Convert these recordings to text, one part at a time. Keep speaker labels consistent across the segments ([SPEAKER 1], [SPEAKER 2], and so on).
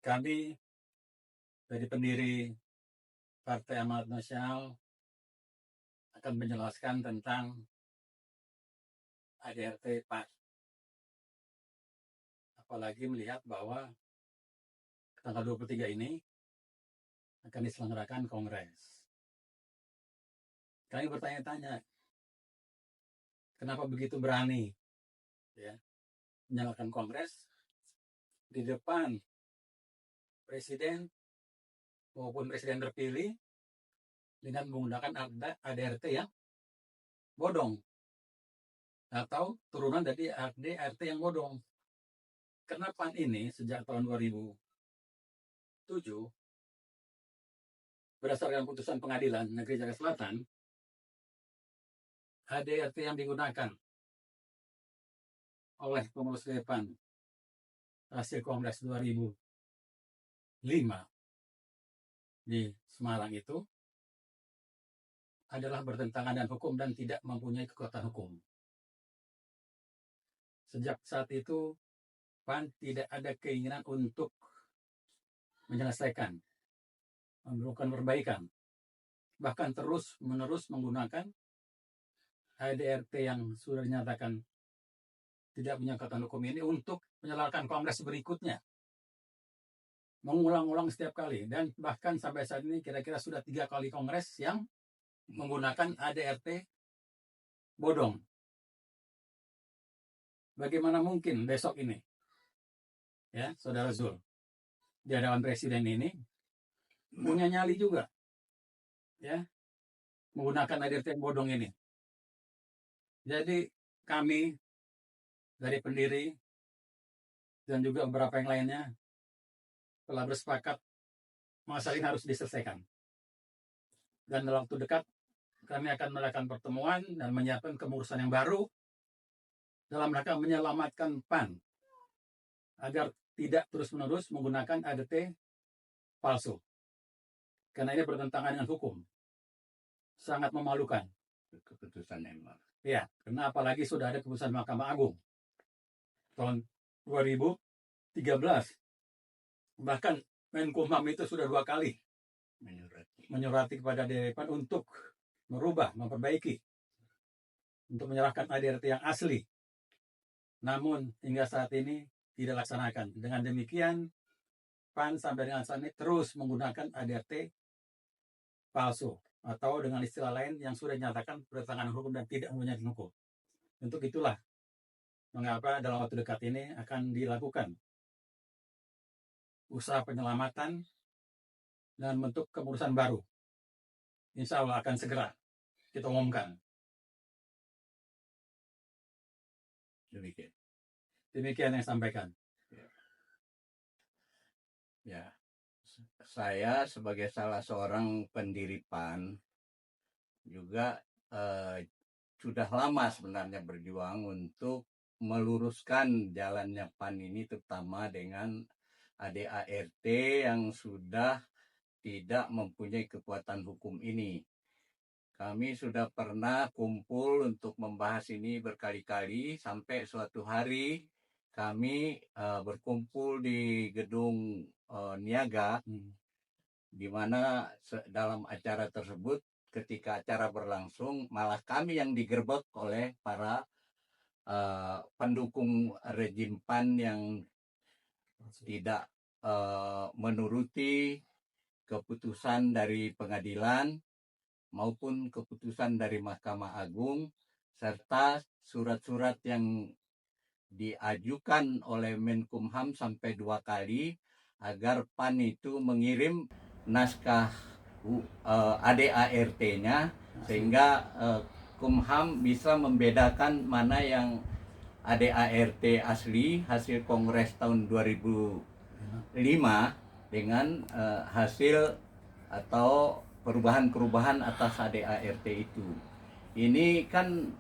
[SPEAKER 1] Kami dari pendiri Partai Amanat Nasional akan menjelaskan tentang ADRT PAN. Apalagi melihat bahwa tanggal 23 ini akan diselenggarakan Kongres. Kami bertanya-tanya, kenapa begitu berani menyalakan Kongres di depan Presiden maupun Presiden terpilih dengan menggunakan ADRT yang bodong atau turunan dari ADRT yang bodong. Karena PAN ini sejak tahun 2007 berdasarkan putusan Pengadilan Negeri Jakarta Selatan, ADRT yang digunakan oleh pengurus PAN hasil Kongres 2005 di Semarang itu adalah bertentangan dengan hukum dan tidak mempunyai kekuatan hukum. Sejak saat itu, PAN tidak ada keinginan untuk menyelesaikan, melakukan perbaikan, bahkan terus-menerus menggunakan ADRT yang sudah dinyatakan tidak punya kekuatan hukum ini untuk menyelarkan Kongres berikutnya. Mengulang-ulang setiap kali, dan bahkan sampai saat ini kira-kira sudah 3 kali Kongres yang menggunakan ADRT bodong. Bagaimana mungkin besok ini, Saudara Zul, di hadapan Presiden ini punya nyali juga, menggunakan ADRT bodong ini. Jadi kami dari pendiri dan juga beberapa yang lainnya telah bersepakat masalah ini harus diselesaikan. Dan dalam waktu dekat kami akan melakukan pertemuan dan menyiapkan kemurusan yang baru dalam rangka menyelamatkan PAN agar tidak terus-menerus menggunakan ADRT palsu. Karena ini bertentangan dengan hukum. Sangat memalukan.
[SPEAKER 2] Keputusan MA.
[SPEAKER 1] Ya, karena apalagi sudah ada keputusan Mahkamah Agung tahun 2013. Bahkan Menkumham itu sudah 2 kali menyurati kepada DPR untuk merubah, memperbaiki, untuk menyerahkan ADRT yang asli. Namun hingga saat ini tidak laksanakan. Dengan demikian, PAN sampai dengan saat ini terus menggunakan ADRT palsu, atau dengan istilah lain yang sudah dinyatakan bertentangan hukum dan tidak mempunyai hukum. Untuk itulah mengapa dalam waktu dekat ini akan dilakukan usaha penyelamatan dan bentuk kemurusan baru. Insya Allah akan segera kita umumkan. Demikian yang sampaikan.
[SPEAKER 2] Ya, saya sebagai salah seorang pendiri PAN juga sudah lama sebenarnya berjuang untuk meluruskan jalannya PAN ini, terutama dengan ADART yang sudah tidak mempunyai kekuatan hukum ini. Kami sudah pernah kumpul untuk membahas ini berkali-kali, sampai suatu hari kami berkumpul di gedung Niaga, di mana dalam acara tersebut, ketika acara berlangsung, malah kami yang digerebek oleh para pendukung rejim PAN yang tidak menuruti keputusan dari pengadilan maupun keputusan dari Mahkamah Agung, serta surat-surat yang diajukan oleh Menkumham sampai 2 kali agar PAN itu mengirim naskah ADART-nya, sehingga Kumham bisa membedakan mana yang ADART asli hasil Kongres tahun 2005 dengan hasil atau perubahan-perubahan atas ADART itu. Ini kan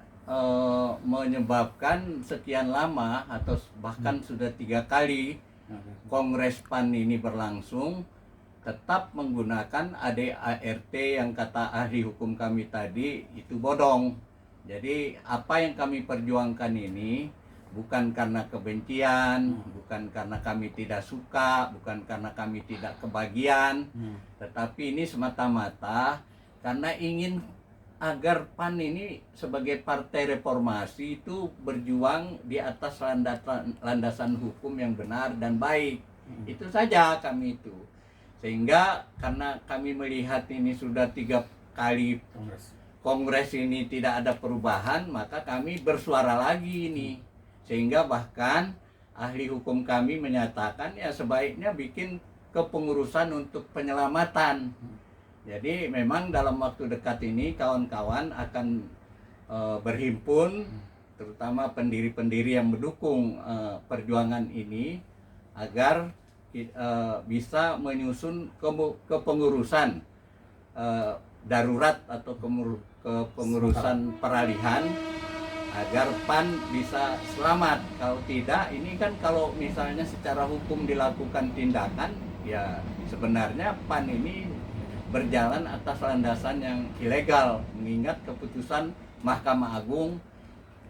[SPEAKER 2] menyebabkan sekian lama atau bahkan sudah 3 kali Kongres PAN ini berlangsung tetap menggunakan ADART yang kata ahli hukum kami tadi itu bodong. Jadi apa yang kami perjuangkan ini bukan karena kebencian, bukan karena kami tidak suka, bukan karena kami tidak kebagian, tetapi ini semata-mata karena ingin agar PAN ini sebagai partai reformasi itu berjuang di atas landasan hukum yang benar dan baik. Itu saja kami itu. Sehingga karena kami melihat ini sudah 3 kali kongres ini tidak ada perubahan, maka kami bersuara lagi ini. Sehingga bahkan ahli hukum kami menyatakan ya sebaiknya bikin kepengurusan untuk penyelamatan. Jadi memang dalam waktu dekat ini kawan-kawan akan berhimpun, terutama pendiri-pendiri yang mendukung perjuangan ini, agar bisa menyusun kepengurusan darurat atau kepengurusan peralihan agar PAN bisa selamat. Kalau tidak, ini kan kalau misalnya secara hukum dilakukan tindakan, ya sebenarnya PAN ini berjalan atas landasan yang ilegal, mengingat keputusan Mahkamah Agung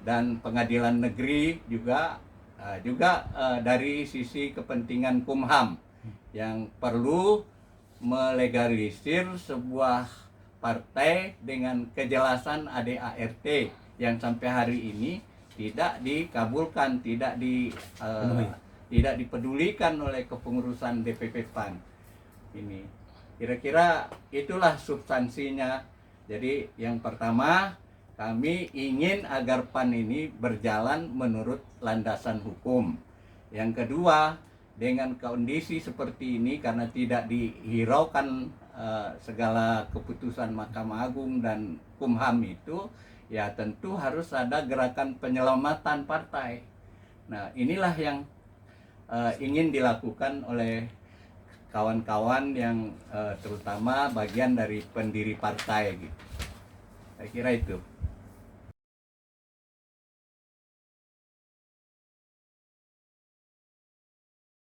[SPEAKER 2] dan Pengadilan Negeri juga dari sisi kepentingan Kumham yang perlu melegalisir sebuah partai dengan kejelasan ADART yang sampai hari ini tidak dikabulkan, tidak dipedulikan oleh kepengurusan DPP PAN ini. Kira-kira itulah substansinya. Jadi yang pertama, kami ingin agar PAN ini berjalan menurut landasan hukum. Yang kedua, dengan kondisi seperti ini karena tidak dihiraukan segala keputusan Mahkamah Agung dan Kumham itu, ya tentu harus ada gerakan penyelamatan partai. Nah, inilah yang ingin dilakukan oleh kawan-kawan yang terutama bagian dari pendiri partai gitu. Saya kira itu.